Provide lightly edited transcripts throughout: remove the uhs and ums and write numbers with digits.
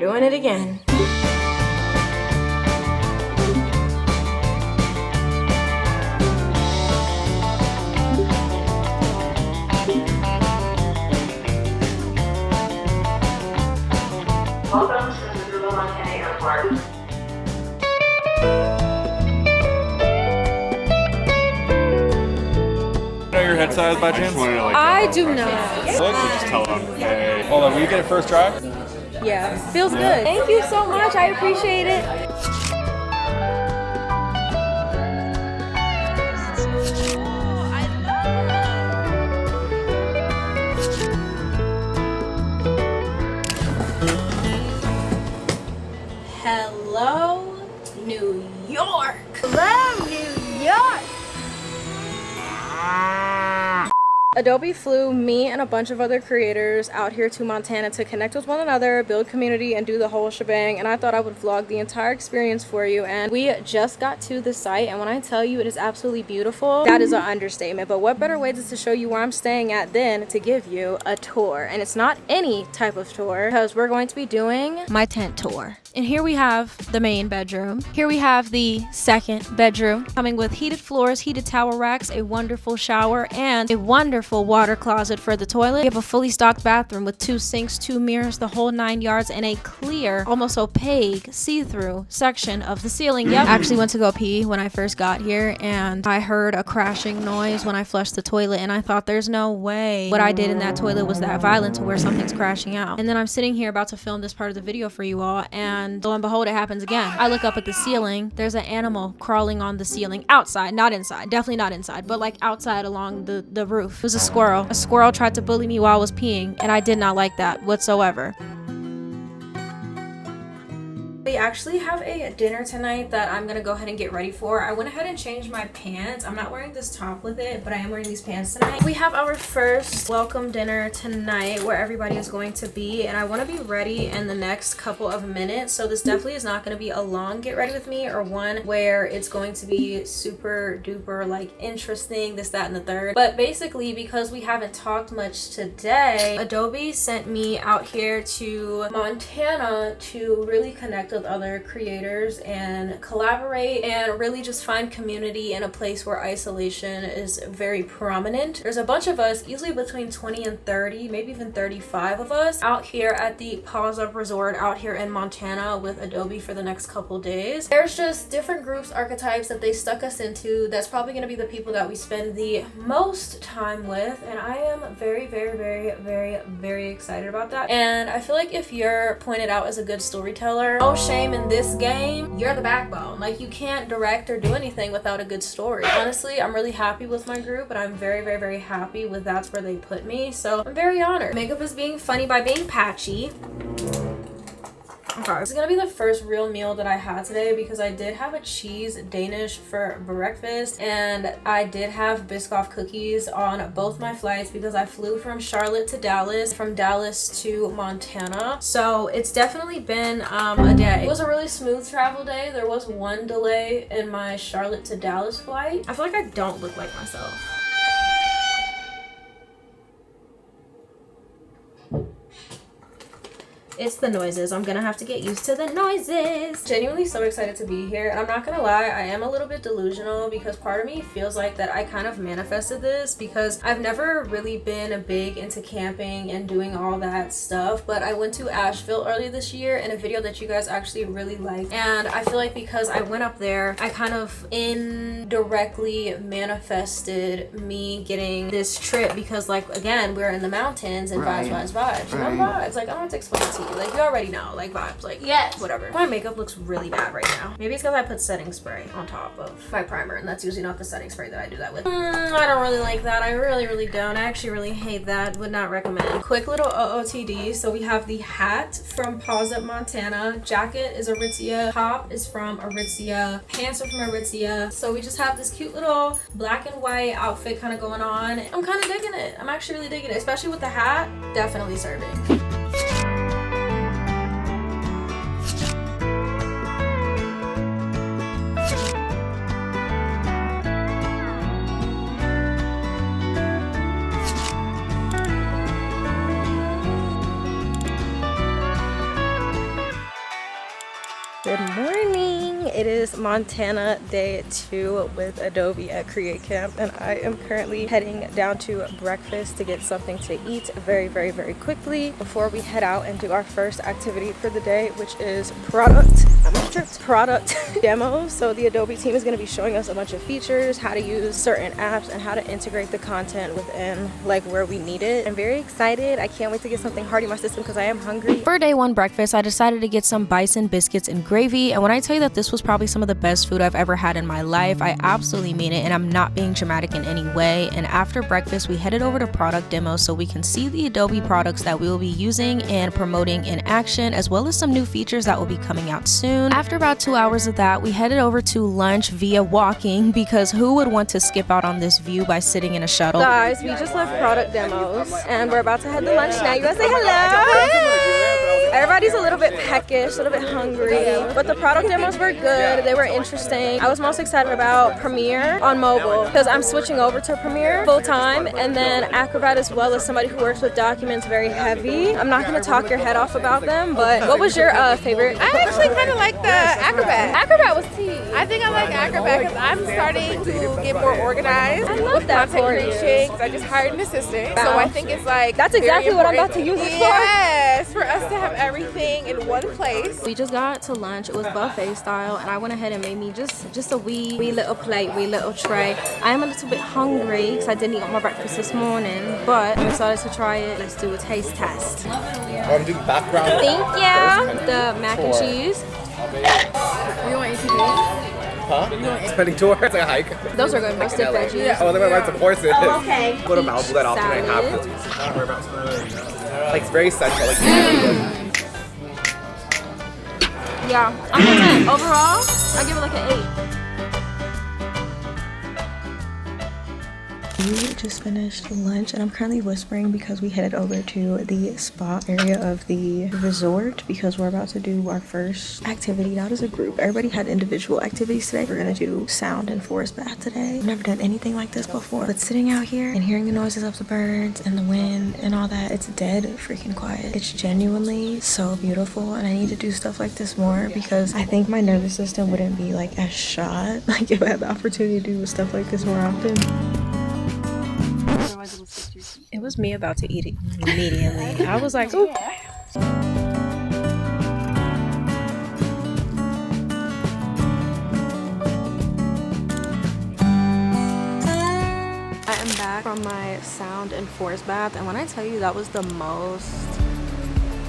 doing it again. Welcome to the Montana Airport. Know your head size by chance? I do not. Look, so just tell them. Hey. Hold on, will you get it first try? Yeah, feels good. Thank you so much. I appreciate it. Hello, New York. Hello, New York. Adobe flew me and a bunch of other creators out here to Montana to connect with one another, build community, and do the whole shebang, and I thought I would vlog the entire experience for you. And we just got to the site, and when I tell you it is absolutely beautiful, that is an understatement. But what better way to show you where I'm staying at than to give you a tour? And it's not any type of tour, because we're going to be doing my tent tour. And here we have the main bedroom. Here we have the second bedroom, coming with heated floors, heated towel racks, a wonderful shower, and a wonderful water closet for the toilet. We have a fully stocked bathroom with 2 sinks, 2 mirrors, the whole 9 yards, and a clear, almost opaque, see-through section of the ceiling. Yep. I actually went to go pee when I first got here, and I heard a crashing noise when I flushed the toilet, and I thought there's no way what I did in that toilet was that violent to where something's crashing out. And then I'm sitting here about to film this part of the video for you all, and lo and behold, it happens again. I look up at the ceiling. There's an animal crawling on the ceiling outside, not inside, definitely not inside, but like outside along the roof. It was a squirrel. A squirrel tried to bully me while I was peeing, and I did not like that whatsoever. We actually have a dinner tonight that I'm gonna go ahead and get ready for. I went ahead and changed my pants. I'm not wearing this top with it, but I am wearing these pants tonight. We have our first welcome dinner tonight where everybody is going to be, and I want to be ready in the next couple of minutes, so this definitely is not going to be a long get ready with me or one where it's going to be super duper like interesting, this, that, and the third. But basically, because we haven't talked much today, Adobe sent me out here to Montana to really connect with other creators and collaborate and really just find community in a place where isolation is very prominent. There's a bunch of us, easily between 20 and 30, maybe even 35 of us out here at the Pause Up Resort out here in Montana with Adobe for the next couple days. There's just different groups, archetypes that they stuck us into. That's probably going to be the people that we spend the most time with, and I am very, very, very, very, very excited about that. And I feel like if you're pointed out as a good storyteller, no shame in this game, you're the backbone. Like, you can't direct or do anything without a good story. Honestly, I'm really happy with my group, and I'm very, very, very happy with that's where they put me, so I'm very honored. Makeup is being funny by being patchy. Okay, this is gonna be the first real meal that I had today because I did have a cheese Danish for breakfast, and I did have Biscoff cookies on both my flights because I flew from Charlotte to Dallas, from Dallas to Montana. So it's definitely been a day. It was a really smooth travel day. There was one delay in my Charlotte to Dallas flight. I feel like I don't look like myself. It's the noises. I'm gonna have to get used to the noises. Genuinely so excited to be here, and I'm not gonna lie, I am a little bit delusional because part of me feels like that I kind of manifested this because I've never really been big into camping and doing all that stuff, but I went to Asheville earlier this year in a video that you guys actually really liked, and I feel like because I went up there, I kind of indirectly manifested me getting this trip because, like, again, we're in the mountains and vibes. You know, vibes. Like, I don't have to explain it to you. Like, you already know, like, vibes, like, yes, whatever. My makeup looks really bad right now. Maybe it's because I put setting spray on top of my primer, and that's usually not the setting spray that I do that with. I don't really like that. I really, really don't. I actually really hate that. Would not recommend. Quick little OOTD. So we have the hat from Pause Up Montana. Jacket is Aritzia. Top is from Aritzia. Pants are from Aritzia. So we just have this cute little black and white outfit kind of going on. I'm kind of digging it. I'm actually really digging it, especially with the hat. Definitely serving. Good morning. It is Montana day 2 with Adobe at Create Camp, and I am currently heading down to breakfast to get something to eat very quickly before we head out and do our first activity for the day, which is product demo. So the Adobe team is going to be showing us a bunch of features, how to use certain apps, and how to integrate the content within like where we need it. I'm very excited. I can't wait to get something hearty in my system because I am hungry. For day 1 breakfast, I decided to get some bison biscuits and gravy, and when I tell you that this was probably some of the best food I've ever had in my life, I absolutely mean it, and I'm not being dramatic in any way. And after breakfast, we headed over to product demo so we can see the Adobe products that we will be using and promoting in action, as well as some new features that will be coming out soon. After about 2 hours of that, we headed over to lunch via walking, because who would want to skip out on this view by sitting in a shuttle? Guys, we just left product demos and we're about to head to lunch now. You guys say hello? Everybody's a little bit peckish, a little bit hungry, but the product demos were good. They were interesting. I was most excited about Premiere on mobile because I'm switching over to Premiere full time, and then Acrobat as well, as somebody who works with documents very heavy. I'm not going to talk your head off about them, but what was your favorite? I actually kind of like the Acrobat. Acrobat was tea. I think I like Acrobat because I'm starting to get more organized love that content for you. creation, because I just hired an assistant. So I think it's like That's exactly very what I'm about important. to use it for. Yes, for us to have everything in one place. We just got to lunch. It was buffet style, and I went ahead and made me just a wee little plate, wee little tray. I am a little bit hungry because I didn't eat my breakfast this morning, but I'm excited to try it. Let's do a taste test. I'm doing background. Thank you. The mac and cheese. You want ATV? Huh? Spending tour. It's like a hike. Those are good. My stick veggies. Oh, they're gonna ride some horses. Okay. Go to Malibu that often. I have to. Like, it's very central. Like, Yeah, I'm a 10. Overall, I give it like an 8. We just finished lunch, and I'm currently whispering because we headed over to the spa area of the resort because we're about to do our first activity, not as a group. Everybody had individual activities today. We're gonna do sound and forest bath today. I've never done anything like this before, but sitting out here and hearing the noises of the birds and the wind and all that, it's dead freaking quiet. It's genuinely so beautiful, and I need to do stuff like this more because I think my nervous system wouldn't be like as shot like if I had the opportunity to do stuff like this more often. It was me about to eat it immediately. I was like, ooh. I am back from my sound and forest bath, and when I tell you that was the most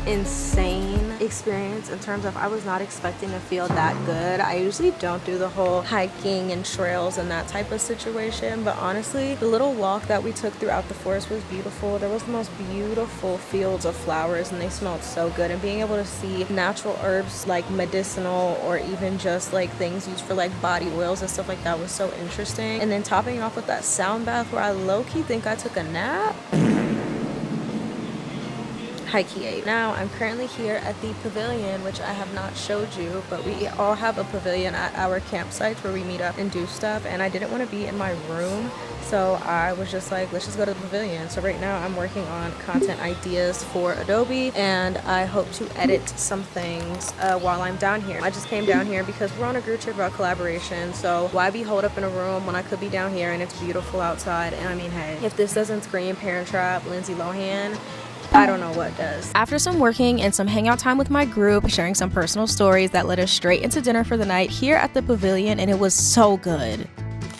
insane experience in terms of I was not expecting to feel that good. I usually don't do the whole hiking and trails and that type of situation, but honestly the little walk that we took throughout the forest was beautiful. There was the most beautiful fields of flowers, and they smelled so good, and being able to see natural herbs like medicinal or even just like things used for like body oils and stuff like that was so interesting. And then topping it off with that sound bath where I low-key think I took a nap. Now I'm currently here at the pavilion, which I have not showed you, but we all have a pavilion at our campsites where we meet up and do stuff, and I didn't want to be in my room, so I was just like, let's just go to the pavilion. So right now I'm working on content ideas for Adobe, and I hope to edit some things while I'm down here. I just came down here because we're on a group trip about collaboration, so why be holed up in a room when I could be down here and it's beautiful outside? And I mean, hey, if this doesn't scream Parent Trap, Lindsay Lohan, I don't know what does. After some working and some hangout time with my group, sharing some personal stories, that led us straight into dinner for the night here at the pavilion, and it was so good.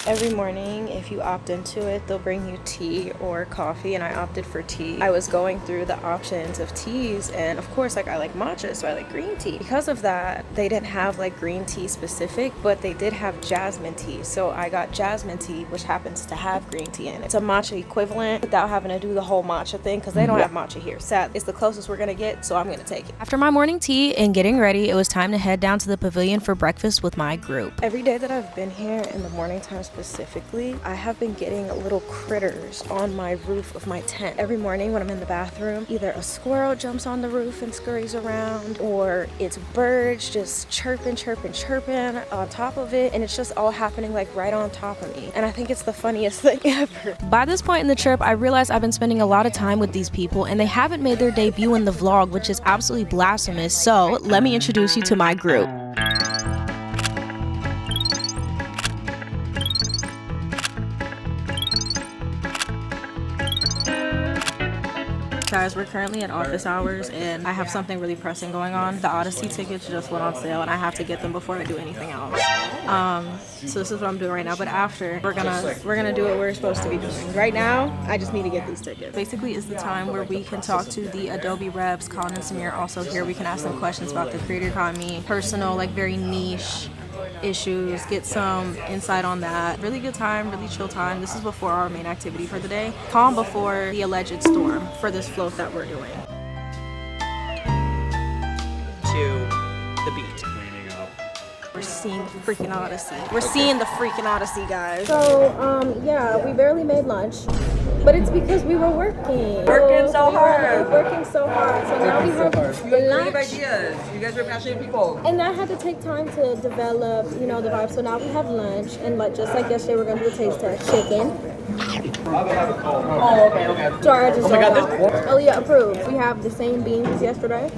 Every morning, if you opt into it, they'll bring you tea or coffee, and I opted for tea. I was going through the options of teas, and of course, like, I like matcha, so I like green tea. Because of that, they didn't have like green tea specific, but they did have jasmine tea. So I got jasmine tea, which happens to have green tea in it. It's a matcha equivalent without having to do the whole matcha thing, because they don't have matcha here. Sadly, it's the closest we're gonna get, so I'm gonna take it. After my morning tea and getting ready, it was time to head down to the pavilion for breakfast with my group. Every day that I've been here in the morning time specifically, I have been getting little critters on my roof of my tent. Every morning when I'm in the bathroom, either a squirrel jumps on the roof and scurries around, or it's birds just chirping on top of it, and it's just all happening like right on top of me. And I think it's the funniest thing ever. By this point in the trip, I realized I've been spending a lot of time with these people, and they haven't made their debut in the vlog, which is absolutely blasphemous. So let me introduce you to my group. Guys, we're currently at office hours and I have something really pressing going on. The Odyssey tickets just went on sale and I have to get them before I do anything else. So this is what I'm doing right now, but after we're gonna do what we're supposed to be doing. Right now, I just need to get these tickets. Basically, it's the time where we can talk to the Adobe reps. Colin and Samir also here. We can ask them questions about the creator economy, personal, like very niche issues, get some insight on that. Really good time, really chill time. This is before our main activity for the day. Calm before the alleged storm for this float that we're doing. To the beat. Cleaning up. We're seeing the freaking Odyssey. We're seeing the freaking Odyssey, guys. So, yeah, we barely made lunch. But it's because we were working. Working so hard. Working so hard. So now we have lunch. Creative ideas. You guys are passionate people. And that had to take time to develop, you know, the vibe. So now we have lunch, and like just like yesterday, we're gonna do a taste test. Chicken. Oh, okay. Sorry, I just Oh my God, this pork. Aliyah approved. We have the same beans as yesterday.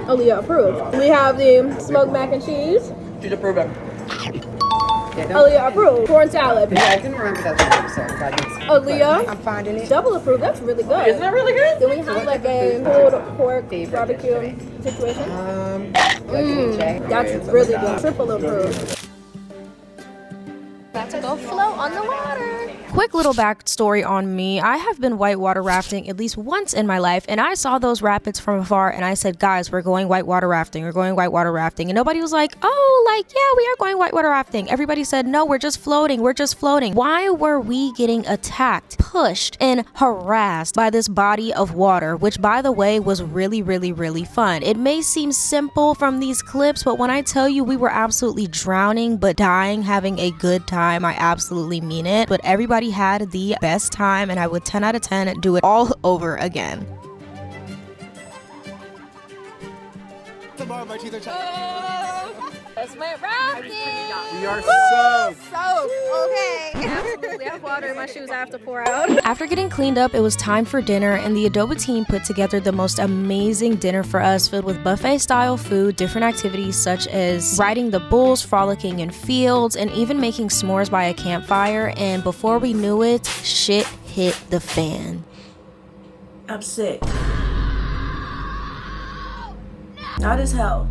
Aliyah approved. We have the smoked mac and cheese. She's approving. Aliyah approved. Corn salad. Yeah, I didn't remember that episode. Aliyah. I'm finding it. Double approved. That's really good. Isn't that really good? Then we have like a pulled pork barbecue situation. That's really good. Triple approved. About to go float on the water. Quick little backstory on me. I have been whitewater rafting at least once in my life, and I saw those rapids from afar and I said, guys, we're going whitewater rafting. We're going whitewater rafting. And nobody was like, oh, like, yeah, we are going whitewater rafting. Everybody said, no, we're just floating. We're just floating. Why were we getting attacked, pushed, and harassed by this body of water, which, by the way, was really, really, really fun? It may seem simple from these clips, but when I tell you we were absolutely drowning but dying, having a good time, I absolutely mean it. But everybody had the best time, and I would 10 out of 10 do it all over again. Tomorrow my teeth are tight. Let's went rafting. We are so Okay. Absolutely. I have water in my shoes I have to pour out. After getting cleaned up, it was time for dinner, and the Adobe team put together the most amazing dinner for us, filled with buffet-style food, different activities such as riding the bulls, frolicking in fields, and even making s'mores by a campfire. And before we knew it, shit hit the fan. I'm sick. Not as hell,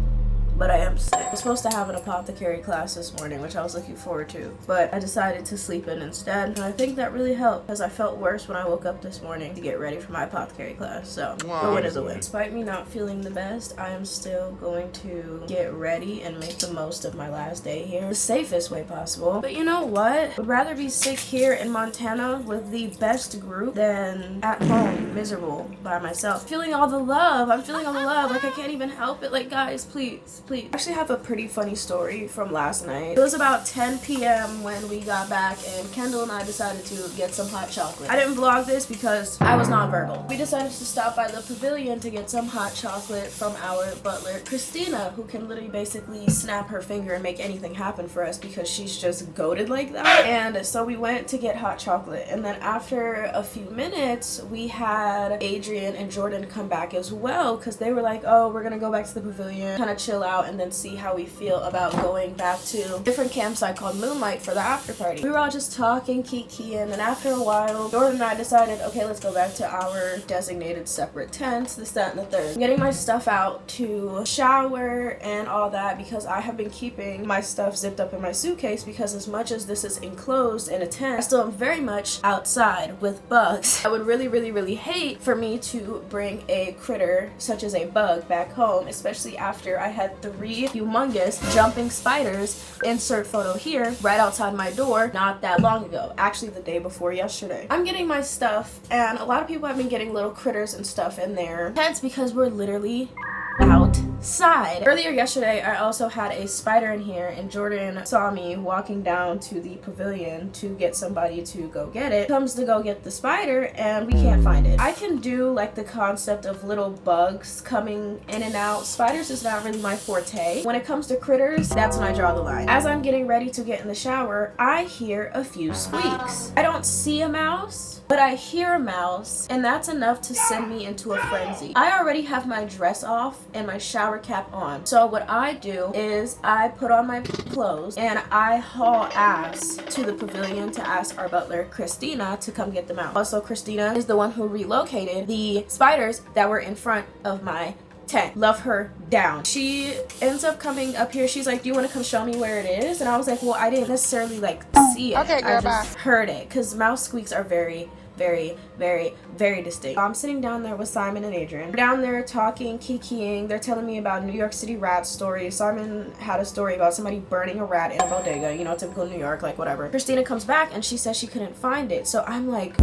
but I am sick. I was supposed to have an apothecary class this morning, which I was looking forward to, but I decided to sleep in instead, and I think that really helped because I felt worse when I woke up this morning to get ready for my apothecary class. So a win is a win. Despite me not feeling the best, I am still going to get ready and make the most of my last day here the safest way possible. But you know what? Would rather be sick here in Montana with the best group than at home miserable by myself. Feeling all the love. I'm feeling all the love. Like I can't even help it. Like, guys, please. I actually have a pretty funny story from last night. It was about 10 p.m. when we got back, and Kendall and I decided to get some hot chocolate. I didn't vlog this because I was nonverbal. We decided to stop by the pavilion to get some hot chocolate from our butler, Christina, who can literally basically snap her finger and make anything happen for us because she's just goated like that. And so we went to get hot chocolate, and then after a few minutes, we had Adrian and Jordan come back as well because they were like, oh, we're gonna go back to the pavilion, kind of chill out, and then see how we feel about going back to a different campsite called Moonlight for the after party. We were all just talking, kikiing, and after a while, Jordan and I decided, okay, let's go back to our designated separate tents, this, that, and the third. I'm getting my stuff out to shower and all that because I have been keeping my stuff zipped up in my suitcase because as much as this is enclosed in a tent, I still am very much outside with bugs. I would really, really, really hate for me to bring a critter such as a bug back home, especially after I had 3 humongous jumping spiders, insert photo here, right outside my door not that long ago, actually the day before yesterday. I'm getting my stuff, and a lot of people have been getting little critters and stuff in their tents because we're literally outside. Earlier yesterday, I also had a spider in here, and Jordan saw me walking down to the pavilion to get somebody to go get it. Comes to go get the spider, and we can't find it. I can do like the concept of little bugs coming in and out. Spiders is not really my forte. When it comes to critters, that's when I draw the line. As I'm getting ready to get in the shower, I hear a few squeaks. I don't see a mouse, but I hear a mouse, and that's enough to send me into a frenzy. I already have my dress off and my shower shower cap on. So what I do is I put on my clothes and I haul ass to the pavilion to ask our butler Christina to come get them out. Also, Christina is the one who relocated the spiders that were in front of my tent. Love her down. She ends up coming up here. She's like, do you want to come show me where it is? And I was like, well, I didn't necessarily like see it. Okay, girl, I just heard it, because mouse squeaks are very distinct. I'm sitting down there with Simon and Adrian. We're down there talking, kikiing. They're telling me about New York City rat stories. Simon had a story about somebody burning a rat in a bodega, you know, typical New York, like whatever. Christina comes back and she says she couldn't find it. So I'm like,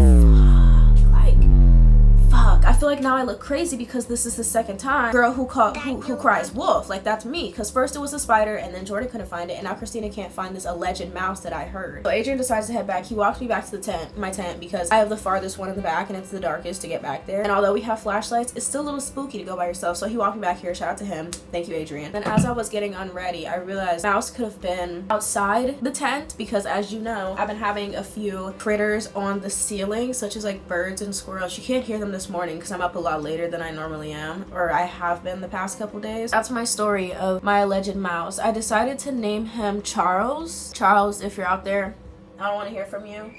fuck. I feel like now I look crazy because this is the second time girl who cries wolf. Like, that's me, because first it was a spider and then Jordan couldn't find it, and now Christina can't find this alleged mouse that I heard. So Adrian decides to head back. He walks me back to the tent, my tent, because I have the farthest one in the back and it's the darkest to get back there, and although we have flashlights, it's still a little spooky to go by yourself. So he walked me back here. Shout out to him. Thank you, Adrian. And as I was getting unready, I realized mouse could have been outside the tent, because as you know, I've been having a few critters on the ceiling, such as like birds and squirrels. You can't hear them this morning because I'm up a lot later than I normally am, or I have been the past couple days. That's my story of my alleged mouse. I decided to name him Charles. Charles, if you're out there, I don't want to hear from you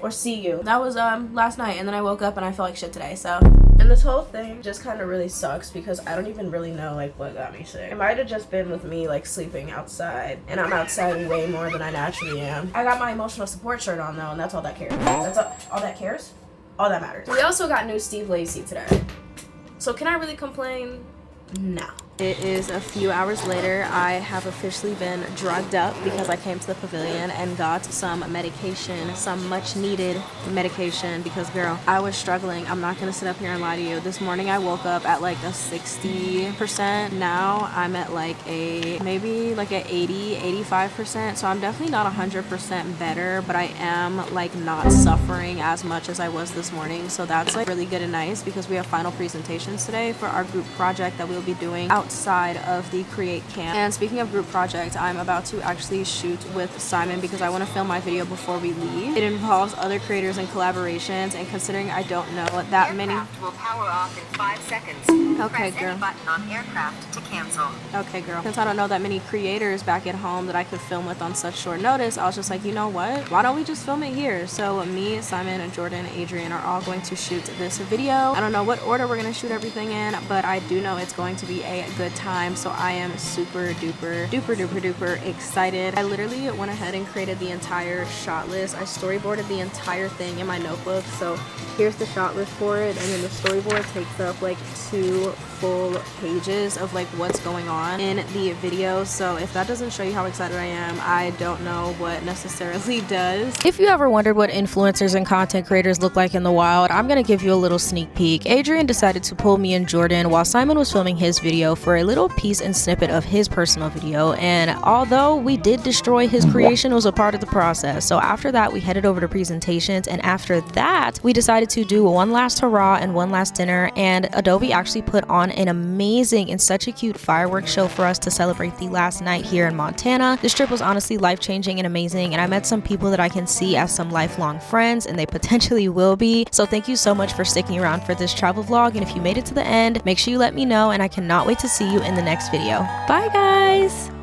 or see you. That was last night, and then I woke up and I felt like shit today. So, and this whole thing just kind of really sucks because I don't even really know like what got me sick. It might have just been with me like sleeping outside, and I'm outside way more than I naturally am. I got my emotional support shirt on though, and that's all that cares. That's all that cares. All that matters. We also got new Steve Lacy today. So can I really complain? No. It is a few hours later. I have officially been drugged up because I came to the pavilion and got some medication, some much needed medication, because girl, I was struggling. I'm not gonna sit up here and lie to you. This morning I woke up at like a 60%. Now I'm at like maybe like a 80-85%. So I'm definitely not 100% better, but I am like not suffering as much as I was this morning. So that's like really good and nice, because we have final presentations today for our group project that we'll be doing outside of the Create camp. And speaking of group project, I'm about to actually shoot with Simon because I want to film my video before we leave. It involves other creators and collaborations, and considering I don't know that many. Aircraft will power off in 5 seconds. Okay, Press girl. any button on aircraft to cancel. Okay, girl. Since I don't know that many creators back at home that I could film with on such short notice, I was just like, you know what? Why don't we just film it here? So me, Simon, and Jordan, and Adrian are all going to shoot this video. I don't know what order we're going to shoot everything in, but I do know it's going to be a good time. So I am super duper excited. I literally went ahead and created the entire shot list. I storyboarded the entire thing in my notebook. So here's the shot list for it, and then the storyboard takes up like 2 full pages of like what's going on in the video. So if that doesn't show you how excited I am, I don't know what necessarily does. If you ever wondered what influencers and content creators look like in the wild, I'm gonna give you a little sneak peek. Adrian decided to pull me and Jordan while Simon was filming his video for a little piece and snippet of his personal video, and although we did destroy his creation, it was a part of the process. So after that, we headed over to presentations, and after that we decided to do one last hurrah and one last dinner, and Adobe actually put on an amazing and such a cute fireworks show for us to celebrate the last night here in Montana. This trip was honestly life-changing and amazing, and I met some people that I can see as some lifelong friends, and they potentially will be. So thank you so much for sticking around for this travel vlog, and if you made it to the end, make sure you let me know, and I cannot wait to see you in the next video. Bye guys!